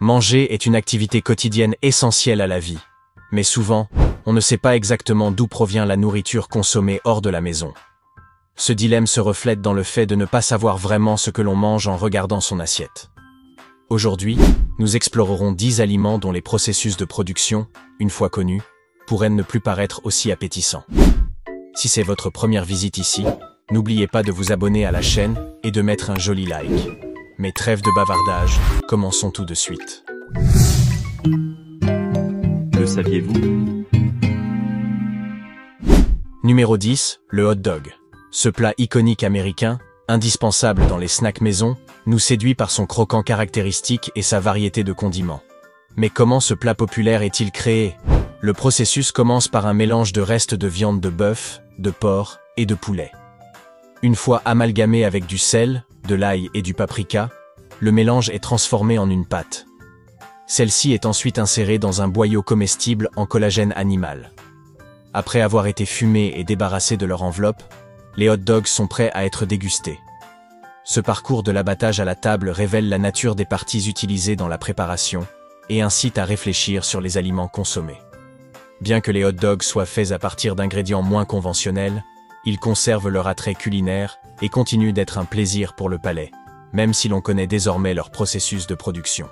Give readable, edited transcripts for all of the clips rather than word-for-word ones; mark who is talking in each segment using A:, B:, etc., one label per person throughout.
A: Manger est une activité quotidienne essentielle à la vie. Mais souvent, on ne sait pas exactement d'où provient la nourriture consommée hors de la maison. Ce dilemme se reflète dans le fait de ne pas savoir vraiment ce que l'on mange en regardant son assiette. Aujourd'hui, nous explorerons 10 aliments dont les processus de production, une fois connus, pourraient ne plus paraître aussi appétissants. Si c'est votre première visite ici, n'oubliez pas de vous abonner à la chaîne et de mettre un joli like. Mais trêve de bavardage, commençons tout de suite.
B: Le saviez-vous?
A: Numéro 10, le hot dog. Ce plat iconique américain, indispensable dans les snacks maison, nous séduit par son croquant caractéristique et sa variété de condiments. Mais comment ce plat populaire est-il créé? Le processus commence par un mélange de restes de viande de bœuf, de porc et de poulet. Une fois amalgamé avec du sel, de l'ail et du paprika, le mélange est transformé en une pâte. Celle-ci est ensuite insérée dans un boyau comestible en collagène animal. Après avoir été fumés et débarrassés de leur enveloppe, les hot dogs sont prêts à être dégustés. Ce parcours de l'abattage à la table révèle la nature des parties utilisées dans la préparation et incite à réfléchir sur les aliments consommés. Bien que les hot dogs soient faits à partir d'ingrédients moins conventionnels, ils conservent leur attrait culinaire et continuent d'être un plaisir pour le palais, même si l'on connaît désormais leur processus de production.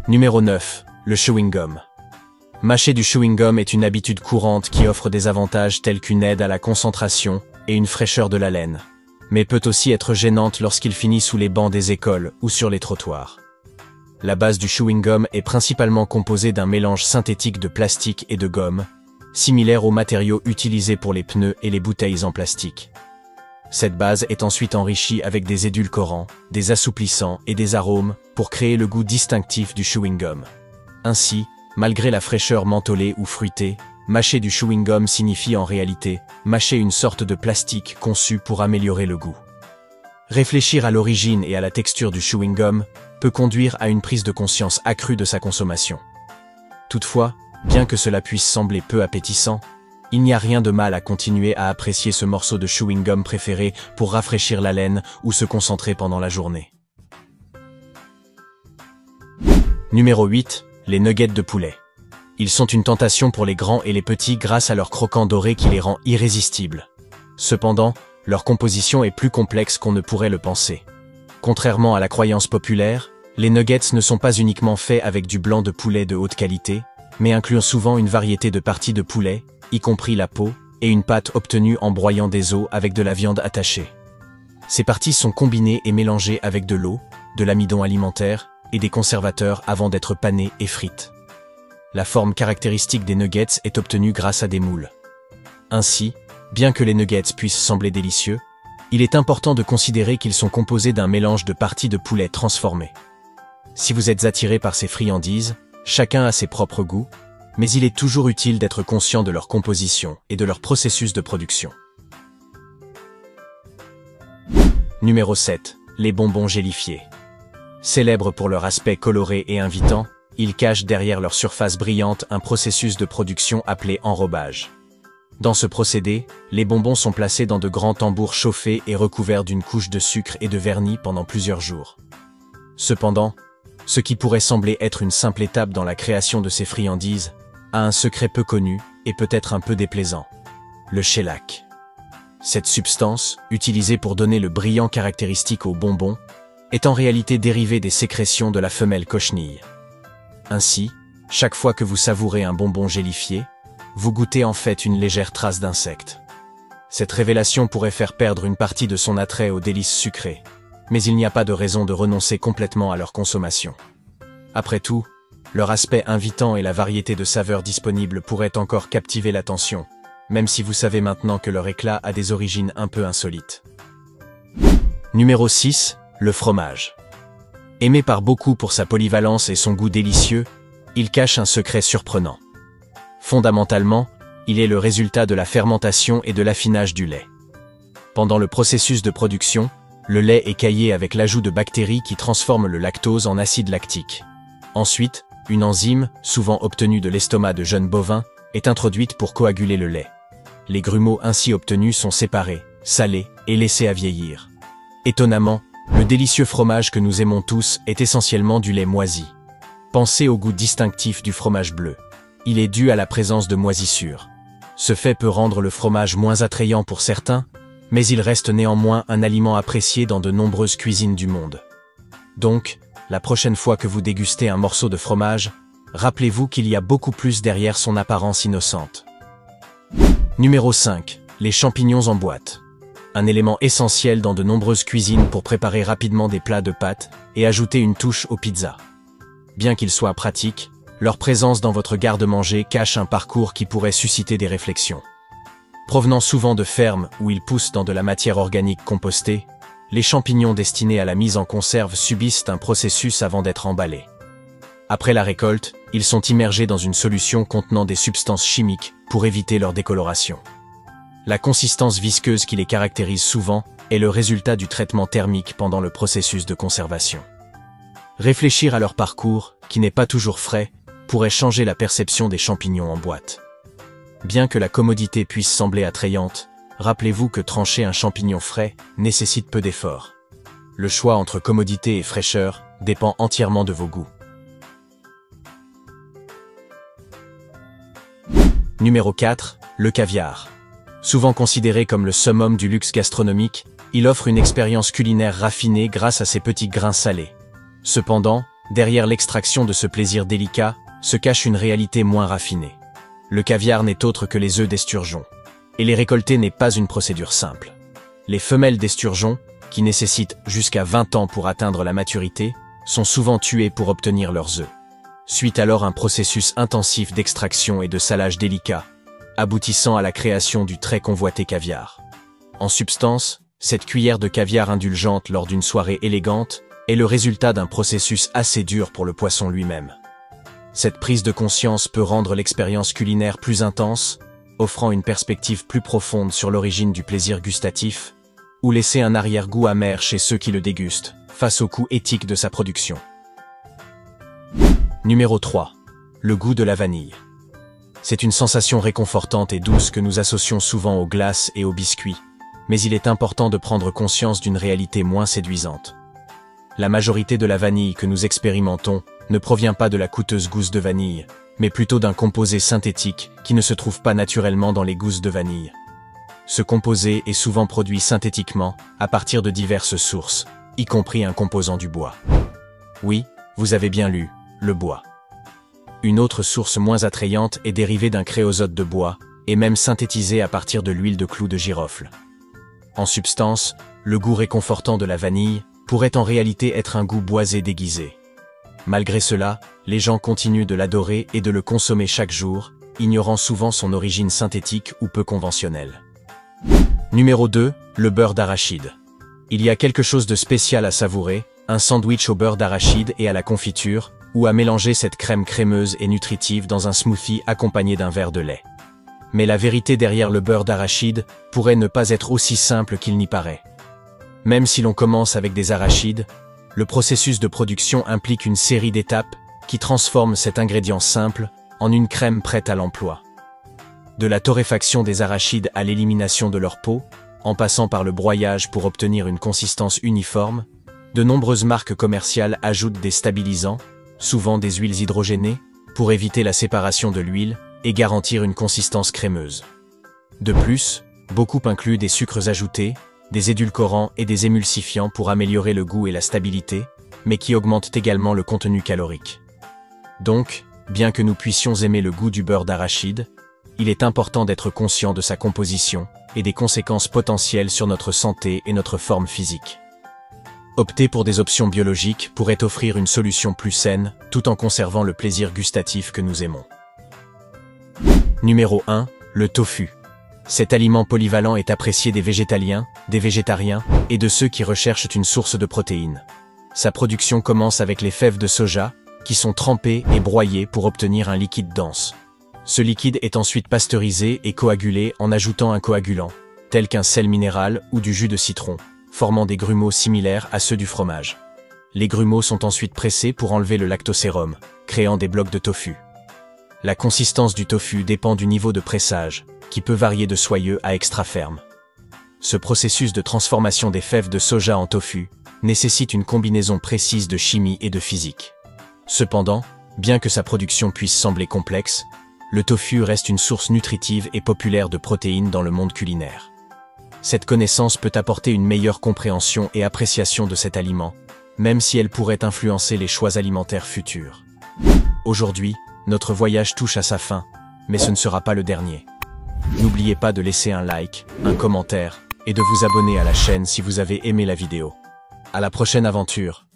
A: Numéro 9. Le chewing-gum. Mâcher du chewing-gum est une habitude courante qui offre des avantages tels qu'une aide à la concentration et une fraîcheur de la laine, mais peut aussi être gênante lorsqu'il finit sous les bancs des écoles ou sur les trottoirs. La base du chewing-gum est principalement composée d'un mélange synthétique de plastique et de gomme, similaire aux matériaux utilisés pour les pneus et les bouteilles en plastique. Cette base est ensuite enrichie avec des édulcorants, des assouplissants et des arômes pour créer le goût distinctif du chewing-gum. Ainsi, malgré la fraîcheur mentholée ou fruitée, mâcher du chewing-gum signifie en réalité mâcher une sorte de plastique conçu pour améliorer le goût. Réfléchir à l'origine et à la texture du chewing-gum peut conduire à une prise de conscience accrue de sa consommation. Toutefois, bien que cela puisse sembler peu appétissant, il n'y a rien de mal à continuer à apprécier ce morceau de chewing-gum préféré pour rafraîchir la laine ou se concentrer pendant la journée. Numéro 8. Les nuggets de poulet. Ils sont une tentation pour les grands et les petits grâce à leur croquant doré qui les rend irrésistibles. Cependant, leur composition est plus complexe qu'on ne pourrait le penser. Contrairement à la croyance populaire, les nuggets ne sont pas uniquement faits avec du blanc de poulet de haute qualité, mais incluent souvent une variété de parties de poulet, y compris la peau, et une pâte obtenue en broyant des os avec de la viande attachée. Ces parties sont combinées et mélangées avec de l'eau, de l'amidon alimentaire et des conservateurs avant d'être panées et frites. La forme caractéristique des nuggets est obtenue grâce à des moules. Ainsi, bien que les nuggets puissent sembler délicieux, il est important de considérer qu'ils sont composés d'un mélange de parties de poulet transformées. Si vous êtes attiré par ces friandises, chacun a ses propres goûts, mais il est toujours utile d'être conscient de leur composition et de leur processus de production. Numéro 7. Les bonbons gélifiés. Célèbres pour leur aspect coloré et invitant, ils cachent derrière leur surface brillante un processus de production appelé enrobage. Dans ce procédé, les bonbons sont placés dans de grands tambours chauffés et recouverts d'une couche de sucre et de vernis pendant plusieurs jours. Cependant, ce qui pourrait sembler être une simple étape dans la création de ces friandises a un secret peu connu et peut-être un peu déplaisant. Le shellac. Cette substance, utilisée pour donner le brillant caractéristique aux bonbons, est en réalité dérivée des sécrétions de la femelle cochenille. Ainsi, chaque fois que vous savourez un bonbon gélifié, vous goûtez en fait une légère trace d'insecte. Cette révélation pourrait faire perdre une partie de son attrait aux délices sucrées, mais il n'y a pas de raison de renoncer complètement à leur consommation. Après tout, leur aspect invitant et la variété de saveurs disponibles pourraient encore captiver l'attention, même si vous savez maintenant que leur éclat a des origines un peu insolites. Numéro 6. Le fromage. Aimé par beaucoup pour sa polyvalence et son goût délicieux, il cache un secret surprenant. Fondamentalement, il est le résultat de la fermentation et de l'affinage du lait. Pendant le processus de production, le lait est caillé avec l'ajout de bactéries qui transforment le lactose en acide lactique. Ensuite, une enzyme, souvent obtenue de l'estomac de jeunes bovins, est introduite pour coaguler le lait. Les grumeaux ainsi obtenus sont séparés, salés et laissés à vieillir. Étonnamment, Le délicieux fromage que nous aimons tous est essentiellement du lait moisi. Pensez au goût distinctif du fromage bleu. Il est dû à la présence de moisissures. Ce fait peut rendre le fromage moins attrayant pour certains, mais il reste néanmoins un aliment apprécié dans de nombreuses cuisines du monde. Donc, la prochaine fois que vous dégustez un morceau de fromage, rappelez-vous qu'il y a beaucoup plus derrière son apparence innocente. Numéro 5. Les champignons en boîte. Un élément essentiel dans de nombreuses cuisines pour préparer rapidement des plats de pâtes et ajouter une touche aux pizzas. Bien qu'ils soient pratiques, leur présence dans votre garde-manger cache un parcours qui pourrait susciter des réflexions. Provenant souvent de fermes où ils poussent dans de la matière organique compostée, les champignons destinés à la mise en conserve subissent un processus avant d'être emballés. Après la récolte, ils sont immergés dans une solution contenant des substances chimiques pour éviter leur décoloration. La consistance visqueuse qui les caractérise souvent est le résultat du traitement thermique pendant le processus de conservation. Réfléchir à leur parcours, qui n'est pas toujours frais, pourrait changer la perception des champignons en boîte. Bien que la commodité puisse sembler attrayante, rappelez-vous que trancher un champignon frais nécessite peu d'efforts. Le choix entre commodité et fraîcheur dépend entièrement de vos goûts. Numéro 4. Le caviar. Souvent considéré comme le summum du luxe gastronomique, il offre une expérience culinaire raffinée grâce à ses petits grains salés. Cependant, derrière l'extraction de ce plaisir délicat, se cache une réalité moins raffinée. Le caviar n'est autre que les œufs d'esturgeon. Et les récolter n'est pas une procédure simple. Les femelles d'esturgeon, qui nécessitent jusqu'à 20 ans pour atteindre la maturité, sont souvent tuées pour obtenir leurs œufs. Suit alors un processus intensif d'extraction et de salage délicat, aboutissant à la création du très convoité caviar. En substance, cette cuillère de caviar indulgente lors d'une soirée élégante est le résultat d'un processus assez dur pour le poisson lui-même. Cette prise de conscience peut rendre l'expérience culinaire plus intense, offrant une perspective plus profonde sur l'origine du plaisir gustatif, ou laisser un arrière-goût amer chez ceux qui le dégustent, face au coût éthique de sa production. Numéro 3. Le goût de la vanille. C'est une sensation réconfortante et douce que nous associons souvent aux glaces et aux biscuits, mais il est important de prendre conscience d'une réalité moins séduisante. La majorité de la vanille que nous expérimentons ne provient pas de la coûteuse gousse de vanille, mais plutôt d'un composé synthétique qui ne se trouve pas naturellement dans les gousses de vanille. Ce composé est souvent produit synthétiquement à partir de diverses sources, y compris un composant du bois. Oui, vous avez bien lu, le bois. Une autre source moins attrayante est dérivée d'un créosote de bois, et même synthétisée à partir de l'huile de clou de girofle. En substance, le goût réconfortant de la vanille pourrait en réalité être un goût boisé déguisé. Malgré cela, les gens continuent de l'adorer et de le consommer chaque jour, ignorant souvent son origine synthétique ou peu conventionnelle. Numéro 2. Le beurre d'arachide. Il y a quelque chose de spécial à savourer, un sandwich au beurre d'arachide et à la confiture, ou à mélanger cette crème crémeuse et nutritive dans un smoothie accompagné d'un verre de lait. Mais la vérité derrière le beurre d'arachide pourrait ne pas être aussi simple qu'il n'y paraît. Même si l'on commence avec des arachides, le processus de production implique une série d'étapes qui transforment cet ingrédient simple en une crème prête à l'emploi. De la torréfaction des arachides à l'élimination de leur peau, en passant par le broyage pour obtenir une consistance uniforme, de nombreuses marques commerciales ajoutent des stabilisants, souvent des huiles hydrogénées, pour éviter la séparation de l'huile et garantir une consistance crémeuse. De plus, beaucoup incluent des sucres ajoutés, des édulcorants et des émulsifiants pour améliorer le goût et la stabilité, mais qui augmentent également le contenu calorique. Donc, bien que nous puissions aimer le goût du beurre d'arachide, il est important d'être conscient de sa composition et des conséquences potentielles sur notre santé et notre forme physique. Opter pour des options biologiques pourrait offrir une solution plus saine, tout en conservant le plaisir gustatif que nous aimons. Numéro 1. Le tofu. Cet aliment polyvalent est apprécié des végétaliens, des végétariens et de ceux qui recherchent une source de protéines. Sa production commence avec les fèves de soja, qui sont trempées et broyées pour obtenir un liquide dense. Ce liquide est ensuite pasteurisé et coagulé en ajoutant un coagulant, tel qu'un sel minéral ou du jus de citron, formant des grumeaux similaires à ceux du fromage. Les grumeaux sont ensuite pressés pour enlever le lactosérum, créant des blocs de tofu. La consistance du tofu dépend du niveau de pressage, qui peut varier de soyeux à extra ferme. Ce processus de transformation des fèves de soja en tofu nécessite une combinaison précise de chimie et de physique. Cependant, bien que sa production puisse sembler complexe, le tofu reste une source nutritive et populaire de protéines dans le monde culinaire. Cette connaissance peut apporter une meilleure compréhension et appréciation de cet aliment, même si elle pourrait influencer les choix alimentaires futurs. Aujourd'hui, notre voyage touche à sa fin, mais ce ne sera pas le dernier. N'oubliez pas de laisser un like, un commentaire, et de vous abonner à la chaîne si vous avez aimé la vidéo. À la prochaine aventure!